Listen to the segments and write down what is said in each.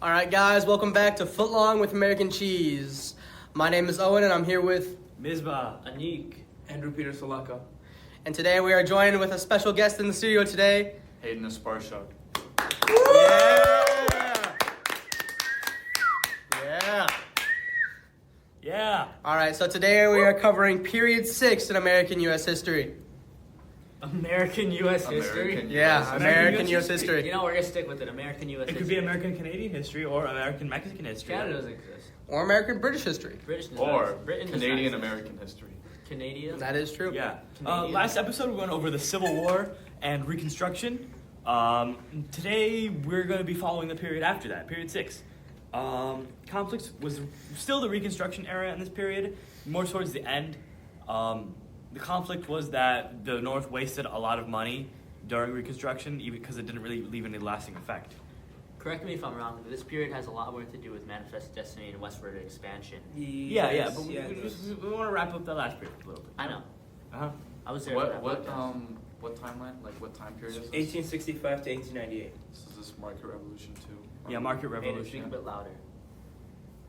All right, guys, welcome back to Footlong with American Cheese. My name is Owen, and I'm here with Mizbah, Anik, Andrew Peter Salaka. And today we are joined with a special guest in the studio today. Hayden Esparza. Yeah. All right, so today we are covering period 6 in American U.S. history. American U.S. history? American U.S. history. You know, we're going to stick with it. American U.S. history. It could be American Canadian history or American Mexican history. Canada doesn't exist. Or American British history. Or Canadian American history. Canadian? That is true. Yeah. Last episode we went over the Civil War and Reconstruction. Today we're going to be following the period after that, period 6. Conflicts was still the Reconstruction era in this period, more towards the end. The conflict was that the North wasted a lot of money during Reconstruction, even because it didn't really leave any lasting effect. Correct me if I'm wrong, but this period has a lot more to do with manifest destiny and westward expansion. But we want to wrap up the last period a little bit. I know. Uh-huh. I was there for that What timeline? Like what time period is this? 1865 to 1898. This is this market revolution too. Yeah, market Speak revolution. a bit louder.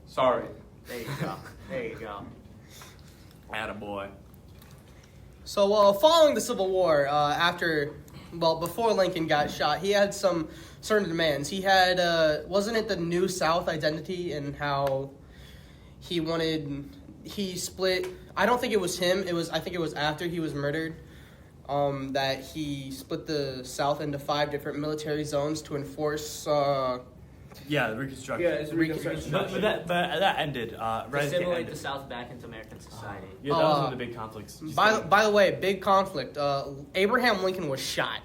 Sorry. There you go. There you go. Attaboy. So, following the Civil War, before Lincoln got shot, he had some certain demands. He had, wasn't it the New South identity and how he split, I don't think it was him, I think it was after he was murdered, that he split the South into 5 different military zones to enforce, Yeah, the Reconstruction. Yeah, it's Reconstruction. But that ended. To assimilate the South back into American society. Yeah, that was one of the big conflicts. By the way, big conflict. Abraham Lincoln was shot.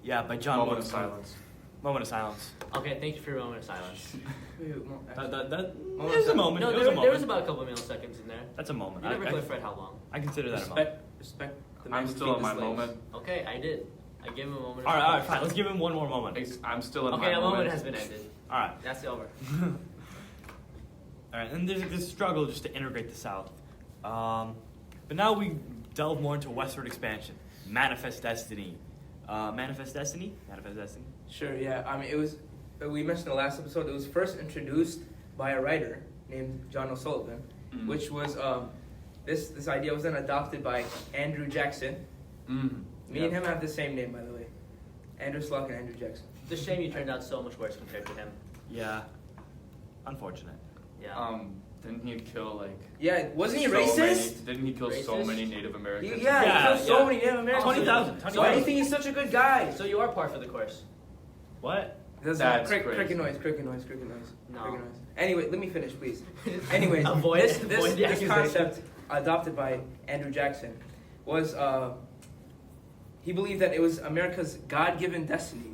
Yeah, by John Moment of Wilkes. silence. Moment of silence. Okay, thank you for your moment of silence. That was a moment. No, It was a there moment. was about a couple milliseconds in there. That's a moment. You never clarified how long. I consider that a moment. Respect the man I'm who still in freed my the slaves. moment. Okay, I did. I gave him a moment of All right, silence. fine. Let's give him one more moment. I'm still in my Okay, a moment. moment has been ended. All right. That's over. All right, and there's this struggle just to integrate the South. But now we delve more into westward expansion. Manifest destiny. Manifest destiny? Manifest destiny. Sure, yeah. I mean, it was, we mentioned in the last episode, it was first introduced by a writer named John O'Sullivan, which was, this idea was then adopted by Andrew Jackson. Me and him have the same name, by the way. Andrew Sluck and Andrew Jackson. It's a shame you turned out so much worse compared to him. Yeah. Unfortunate. Yeah. Didn't he kill Yeah, wasn't he so racist? Didn't he kill so Racist? many Native Americans? Yeah, Yeah, he killed so yeah. many Native Americans. 20,000. So why do you think he's such a good guy? So you are par for the course. What? That's crazy. cricket noise. No. Cricket noise. Anyway, let me finish, please. Anyways, Avoid this the concept accusation. adopted by Andrew Jackson was he believed that it was America's God-given destiny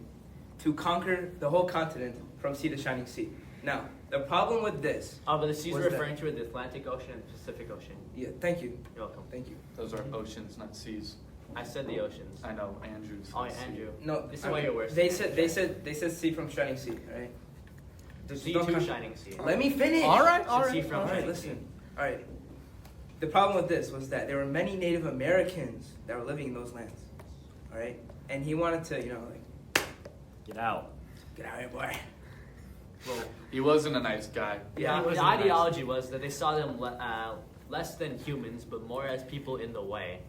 to conquer the whole continent from sea to shining sea. Now, the problem with this. Oh, but the seas was we're that- referring to are the Atlantic Ocean and the Pacific Ocean. Yeah, thank you. You're welcome. Thank you. Those are oceans, not seas. I said the oceans. I know, Andrew. said Oh, yeah, sea. Andrew. No, This is why you're worse. They said sea from shining sea, right? Sea don't to con- shining sea. Let me finish. All right. Sea from All right, shining listen. All right. The problem with this was that there were many Native Americans that were living in those lands. All right, and he wanted to, Get out. get out of here, boy. Well, He wasn't a nice guy. Yeah, the ideology was that they saw them less than humans, but more as people in the way.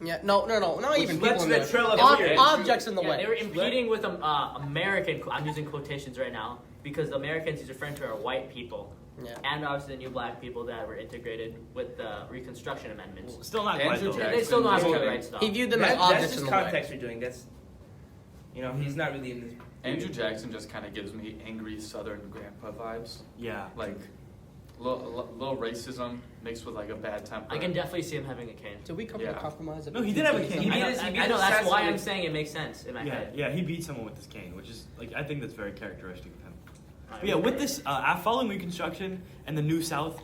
Yeah, no, not even people lets in the the trail of fear. objects in the Yeah, way. they were impeding with American. I'm using quotations right now because the Americans he's referring to are white people, Yeah. and obviously the new black people that were integrated with the Reconstruction amendments. Still not quite Andrew though. Jackson They still don't have all the was right stuff. He viewed them as That's objects just in the way. context you're doing. That's, he's not really in this. Andrew Jackson just kind of gives me angry Southern grandpa vibes. Yeah. Like, little racism mixed with like a bad temper. I can definitely see him having a cane. Did we come to Yeah. a compromise? No, he did have a cane. He I beat know, his- he I beat know his that's why I'm assassinate. saying it makes sense in my head. Yeah, he beat someone with his cane, which is I think that's very characteristic of him. I But yeah, with agree. this following Reconstruction and the New South,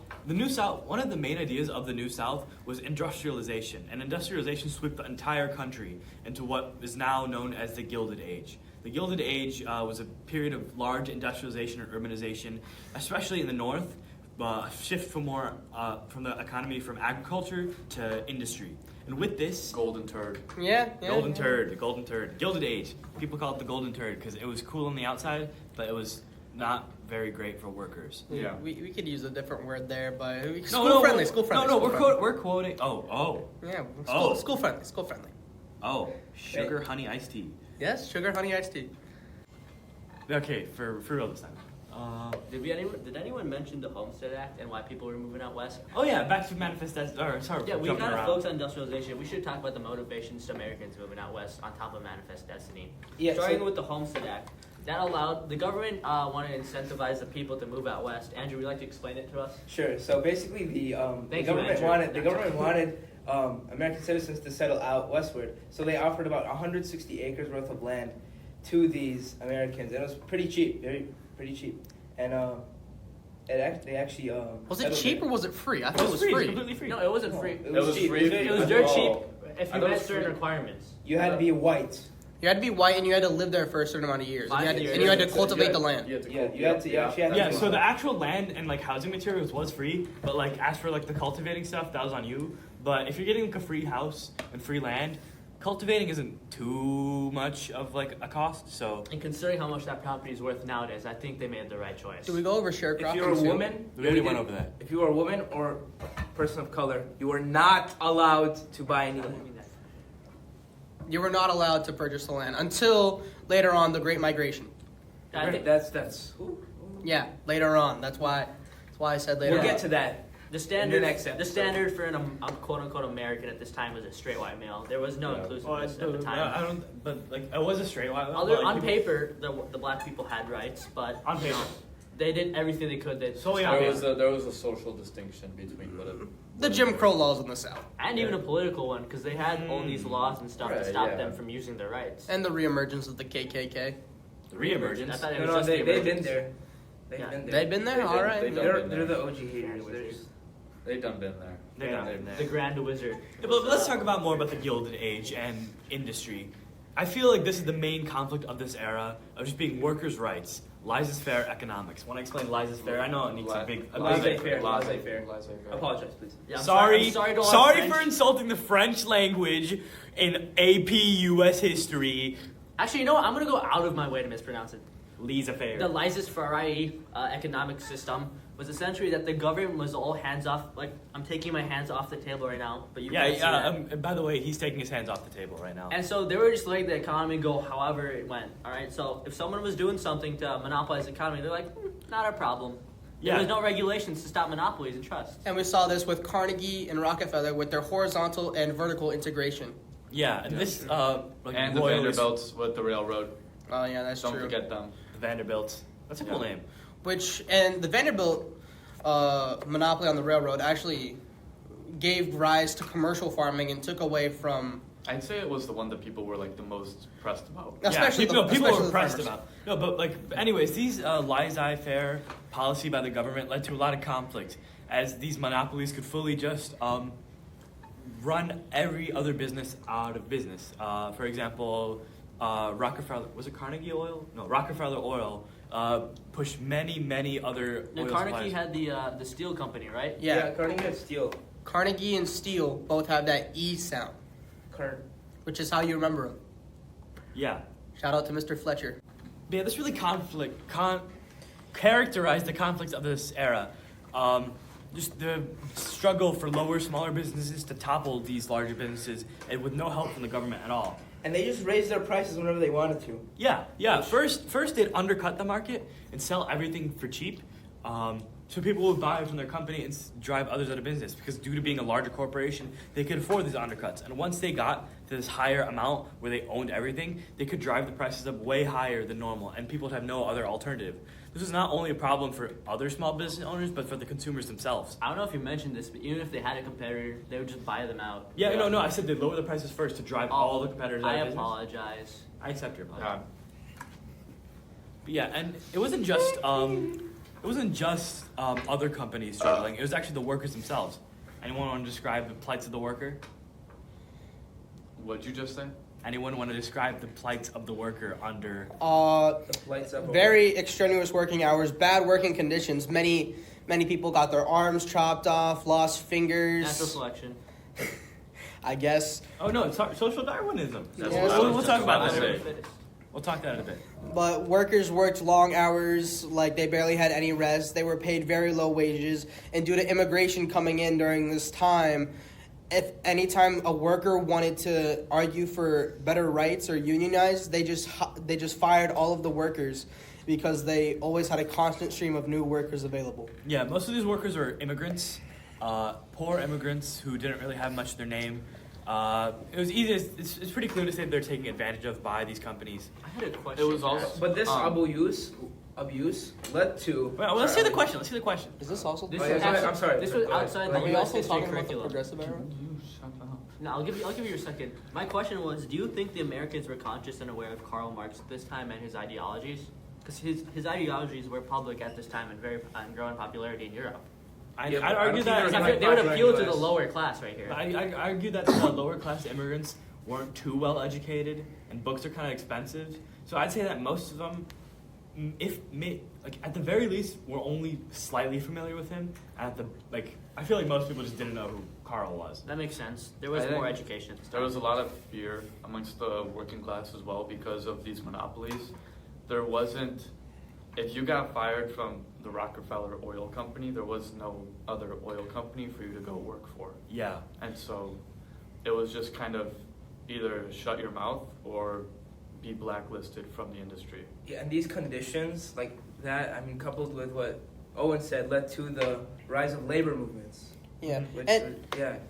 one of the main ideas of the New South was industrialization, and industrialization swept the entire country into what is now known as the Gilded Age. The Gilded Age was a period of large industrialization and urbanization, especially in the North. A shift from the economy from agriculture to industry, and with this golden turd. Yeah. golden turd, Gilded Age. People call it the Golden Turd because it was cool on the outside, but it was not very great for workers. Yeah. We could use a different word there, but No, school friendly. we're quoting. Yeah, Oh. school friendly. Sugar honey iced tea. Yes, sugar honey iced tea. Okay, for real this time. Did anyone mention the Homestead Act and why people were moving out west? Oh yeah, back to manifest. Sorry. Yeah, we jumping kind of around. focus on industrialization. We should talk about the motivations to Americans moving out west on top of manifest destiny. Yeah, Starting so- with the Homestead Act, that allowed the government wanted to incentivize the people to move out west. Andrew, would you like to explain it to us? Sure. So basically, the Thank you, government Andrew. wanted American citizens to settle out westward. So they offered about 160 acres worth of land to these Americans, and it was pretty cheap, pretty cheap. And they actually Was it settled cheap it. or was it free? I It thought it was was free. free. Completely free. No, it wasn't free. It was cheap. free. It was dirt cheap Oh. if I you thought it met was certain free. requirements. You had to be white. You had to be white and you had to live there for a certain amount of years. And you had, 5 years. and you had to So cultivate the land. You had to Yeah, you had to. You actually had to. Yeah, be so white. the actual land and like housing materials was free, but like as for like the cultivating stuff, that was on you. But if you're getting like a free house and free land, cultivating isn't too much of like a cost. So And considering how much that property is worth nowadays, I think they made the right choice. Do we go over If sharecropping you were a too? woman, we already went over that. If you were a woman or person of color, you were not allowed to buy any land. You were not allowed to purchase the land until later on the Great Migration. I think That's. Yeah, later on. That's why I said later We'll on. get to that. the standard, next episode. the standard for a quote unquote American at this time was a straight white male. There was no inclusiveness at the time. I don't. But like, I was a straight white. On paper, the black people had rights, but On paper. they did everything they could. So, yeah, There was a social distinction between what The Jim Crow laws in the South. and even a political one, because they had all these laws and stuff to Right, stop yeah. them from using their rights. And the reemergence of the KKK. the reemergence. I thought it No, was no, just they've the been emergence. there. They've Yeah. been there. They've been there? They did- Alright. they done They're, been they're there. the OG haters. They done been there. They done been The Grand Wizard. Yeah, but let's talk about more about the Gilded Age and industry. I feel like this is the main conflict of this era of just being workers' rights, laissez-faire economics. When I explain laissez-faire, I know it needs a big. Laissez-faire. Laissez-faire. Apologize, please. Yeah, I'm Sorry, sorry to all sorry French. for insulting the French language in AP US history. Actually, you know what? I'm gonna go out of my way to mispronounce it. Laissez-faire. The laissez-faire economic system was essentially that the government was all hands off. Like, I'm taking my hands off the table right now, but you can't see that. By the way, he's taking his hands off the table right now. And so they were just letting the economy go however it went. All right. So if someone was doing something to monopolize the economy, they're like, not a problem. Yeah. There was no regulations to stop monopolies and trusts. And we saw this with Carnegie and Rockefeller with their horizontal and vertical integration. Yeah, and this like And the royalist- Vanderbilts with the railroad. Oh yeah, that's Don't true. forget them. the Vanderbilts. That's a cool Yeah. name. And the Vanderbilt monopoly on the railroad actually gave rise to commercial farming and took away from. I'd say it was the one that people were like the most pressed about. Especially people the- were especially the impressed farmers. about. No, but like, anyways, these laissez-faire policy by the government led to a lot of conflict, as these monopolies could fully just run every other business out of business. For example, Rockefeller, was it Carnegie Oil? No, Rockefeller Oil pushed many other Now, oil Carnegie suppliers. had the steel company, right? Yeah, Carnegie had steel. Carnegie and Steele both have that E sound, which is how you remember them. Yeah. Shout out to Mr. Fletcher. Yeah, this really characterized the conflicts of this era. Just the struggle for lower, smaller businesses to topple these larger businesses, and with no help from the government at all. And they just raised their prices whenever they wanted to. Yeah. First they'd undercut the market and sell everything for cheap, so people would buy from their company and drive others out of business. Because due to being a larger corporation, they could afford these undercuts. And once they got to this higher amount where they owned everything, they could drive the prices up way higher than normal, and people would have no other alternative. This is not only a problem for other small business owners, but for the consumers themselves. I don't know if you mentioned this, but even if they had a competitor, they would just buy them out. Yeah, no, I said they lower the prices first to drive all the competitors out I of business. apologize. I accept your apology. But yeah, and it wasn't just other companies struggling. It was actually the workers themselves. Anyone want to describe the plights of the worker? What'd you just say? Anyone want to describe the plights of the worker under? The flights up. Very extraneous working hours, bad working conditions. Many people got their arms chopped off, lost fingers. Natural selection. I guess. Oh no, it's social Darwinism. That's Yeah, what I was we'll just talk about about to that. say. We'll talk that in a bit. But workers worked long hours, like they barely had any rest. They were paid very low wages, and due to immigration coming in during this time, if anytime a worker wanted to argue for better rights or unionize, they just fired all of the workers because they always had a constant stream of new workers available. Yeah, most of these workers are immigrants, poor immigrants who didn't really have much to their name. It was easy. It's pretty clear to say they're taken advantage of by these companies. I had a question. It was also, But this abuse led to. Well, let's see the question. Is this also? This Oh, was yeah, actually- I'm sorry. This was Go ahead. outside Are the we U.S. also history talking about the curriculum. progressive era? you shut up. No, I'll give you a second. My question was, do you think the Americans were conscious and aware of Karl Marx at this time and his ideologies? Because his ideologies were public at this time and growing popularity in Europe. I'd Yeah, but argue I don't that think They would Black appeal to US. the lower class right here. I argue that the lower class immigrants weren't too well educated, and books are kind of expensive. So I'd say that most of them, at the very least, were only slightly familiar with him. I feel like most people just didn't know who Karl was. That makes sense. There was I more think education at this There time. was a lot of fear amongst the working class as well because of these monopolies. There wasn't, if you got fired from the Rockefeller Oil Company, there was no other oil company for you to go work for. Yeah. And so it was just kind of either shut your mouth or be blacklisted from the industry. Yeah, and these conditions, like that, I mean, coupled with what Owen said, led to the rise of labor movements. Yeah, Which and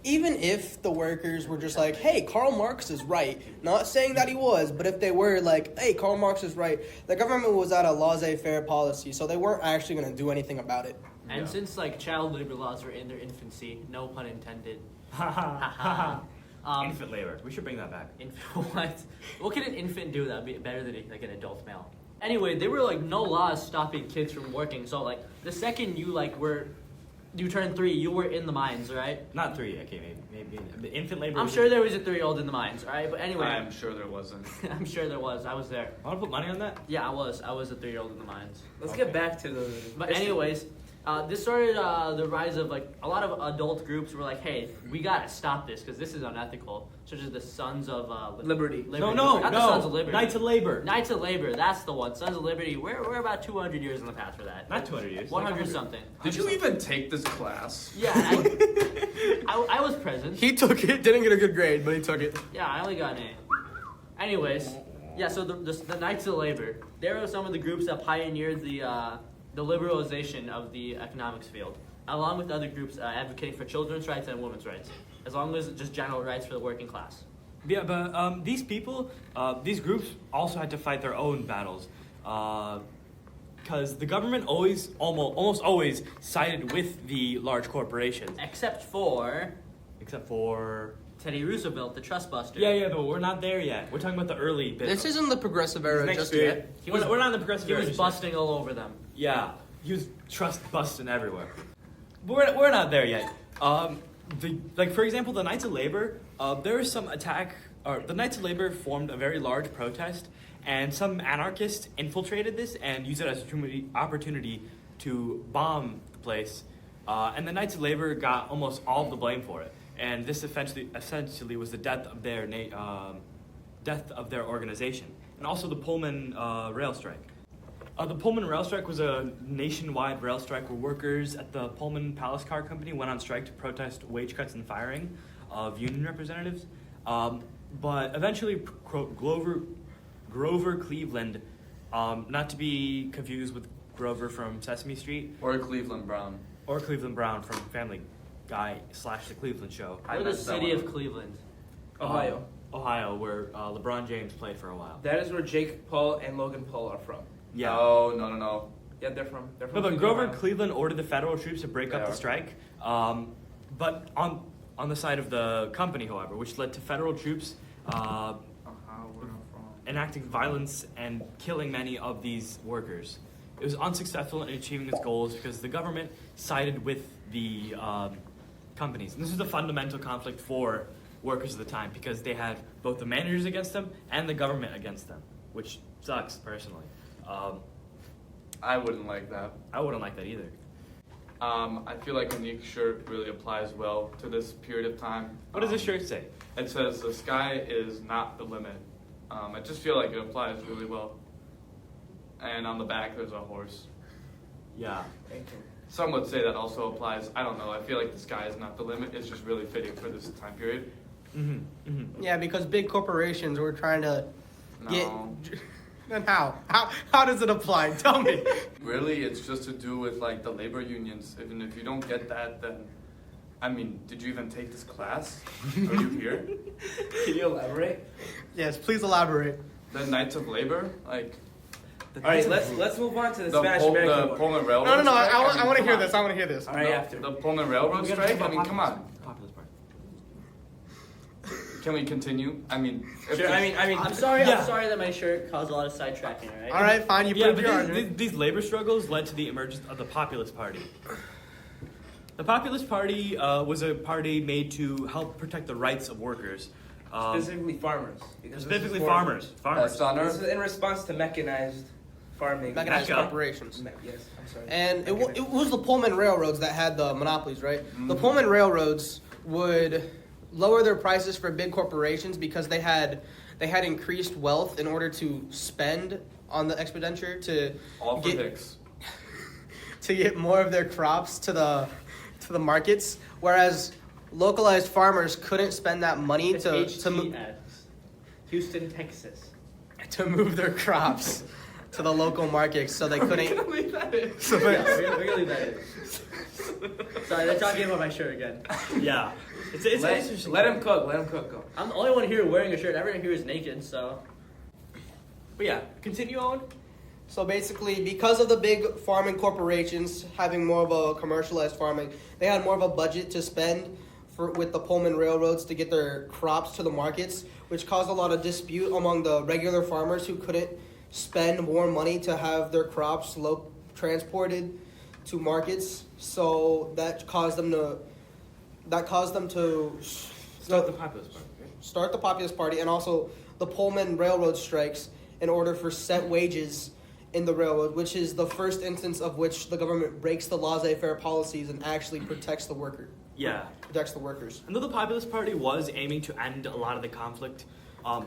even if the workers were just like, hey, Karl Marx is right, not saying that he was, but if they were like, hey, Karl Marx is right, the government was at a laissez-faire policy, so they weren't actually going to do anything about it. And Yeah. since child labor laws were in their infancy, no pun intended. Ha ha ha. Um, Infant labor. We should bring that back. What? What can an infant do that would be better than an adult male? Anyway, there were no laws stopping kids from working. So the second you turned 3, you were in the mines, right? Not 3. Okay, maybe the infant labor. I'm sure there was a 3-year-old in the mines, all right? But anyway, I'm sure there wasn't. I'm sure there was. I was there. Want to put money on that? Yeah, I was. I was a 3-year-old in the mines. Let's Okay. get back to the. But anyways, this started the rise of a lot of adult groups were like, hey, we gotta stop this because this is unethical. Such as the Sons of Liberty. No, Not the Sons of Liberty. Knights of Labor. Knights of Labor, that's the one. Sons of Liberty, we're about 200 years in the past for that. Not 200 years. 100 something. Did you even take this class? Yeah, I was present. He took it, didn't get a good grade, but he took it. Yeah, I only got an A. Anyways, yeah, so the Knights of Labor, they were some of the groups that pioneered the liberalization of the economics field, along with other groups advocating for children's rights and women's rights, as long as just general rights for the working class. Yeah, but these people, these groups also had to fight their own battles, because the government almost always sided with the large corporations, Except for except for. Teddy Roosevelt, the trust buster. Yeah, but we're not there yet. We're talking about the early bit. This isn't the progressive era Next just period. yet. We're not in the progressive He era was just busting all over them. yet. Yeah, he was trust busting everywhere. But we're not there yet. For example, the Knights of Labor. There was some attack. The Knights of Labor formed a very large protest, and some anarchists infiltrated this and used it as an opportunity to bomb the place. And the Knights of Labor got almost all of the blame for it. And this essentially was the death of their organization, and also the Pullman rail strike. The Pullman rail strike was a nationwide rail strike where workers at the Pullman Palace Car Company went on strike to protest wage cuts and firing of union representatives. But eventually, Grover Cleveland, not to be confused with Grover from Sesame Street, Or Cleveland Brown. or Cleveland Brown from Family Guy / The Cleveland Show. I Or the messed that city one of up. Cleveland. Ohio. Ohio, where LeBron James played for a while. That is where Jake Paul and Logan Paul are from. Yeah. No. Yeah, they're from. No, but Cleveland, Grover Ohio. Cleveland ordered the federal troops to break They up the are. strike. But on the side of the company, however, which led to federal troops enacting violence and killing many of these workers. It was unsuccessful in achieving its goals because the government sided with the companies. And this was a fundamental conflict for workers at the time because they had both the managers against them and the government against them, which sucks personally. I wouldn't like that. I wouldn't like that either. I feel like a unique shirt really applies well to this period of time. What does this shirt say? It says, "The sky is not the limit. I just feel like it applies really well. And on the back, there's a horse. Yeah. Thank you. Some would say that also applies. I don't know. I feel like the sky is not the limit. It's just really fitting for this time period. Yeah, because big corporations were trying to get. No. And how does it apply? Tell me. Really, it's just to do with like the labor unions. Even if you don't get that, then I mean, did you even take this class? Are you here? Can you elaborate? Yes, please elaborate. The Knights of Labor, like All right, let's move on to the Spanish American the War. Pullman Railroad. No. strike? I mean, want to come hear on. this. I want to hear this. All right, after. The Pullman Railroad We gotta strike. talk I mean, about come on. Populist Party. Can we continue? I mean, if Sure, the- I mean, I'm sorry. Yeah. I'm sorry that my shirt caused a lot of sidetracking. All right. All right, fine. You Yeah, proved but your these, argument. these labor struggles led to the emergence of the Populist Party. The Populist Party was a party made to help protect the rights of workers. Specifically farmers. Because this Specifically is for- farmers. That's on This Earth. is in response to mechanized farming. Mechanized Mecca. corporations. Yes, I'm sorry. And it was the Pullman Railroads that had the monopolies, right? The Mhm. Pullman Railroads would lower their prices for big corporations because they had increased wealth in order to spend on the expenditure to All for get Hicks. to get more of their crops to the markets, whereas localized farmers couldn't spend that money It's to HTX. Houston, Texas. to move their crops to the local markets, so they couldn't. Leave that in. So Yeah, we're gonna leave that in. Sorry, they're talking about my shirt again. Yeah. It's interesting. Let him cook. Let him cook. Go. I'm the only one here wearing a shirt. Everyone here is naked, so. But yeah, continue on. So basically, because of the big farming corporations having more of a commercialized farming, they had more of a budget to spend with the Pullman Railroads to get their crops to the markets, which caused a lot of dispute among the regular farmers who couldn't spend more money to have their crops transported to markets. So that caused them to Start the Populist Party. start the Populist Party, and also the Pullman Railroad strikes in order for set wages in the railroad, which is the first instance of which the government breaks the laissez-faire policies and actually protects the workers. Yeah. And Though the Populist Party was aiming to end a lot of the conflict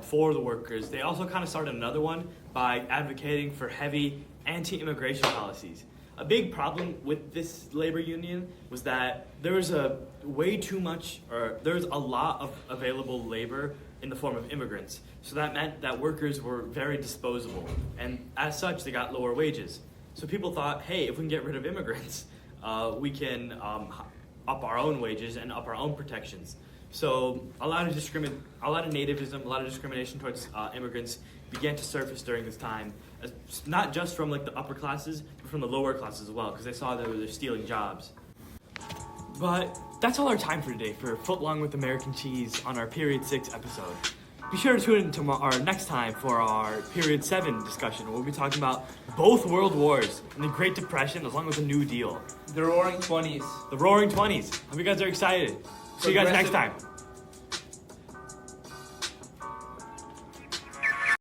for the workers, they also kind of started another one by advocating for heavy anti-immigration policies. A big problem with this labor union was that there was a lot of available labor in the form of immigrants. So that meant that workers were very disposable, and as such, they got lower wages. So people thought, hey, if we can get rid of immigrants, we can up our own wages and up our own protections. So a lot of nativism, a lot of discrimination towards immigrants began to surface during this time, not just from like the upper classes, but from the lower classes as well, because they saw that they were stealing jobs. But that's all our time for today for Footlong with American Cheese on our Period 6 episode. Be sure to tune in to our next time for our Period 7 discussion, where we'll be talking about both world wars and the Great Depression, along with the New Deal. The Roaring 20s. The Roaring 20s. Hope you guys are excited. See you guys next time.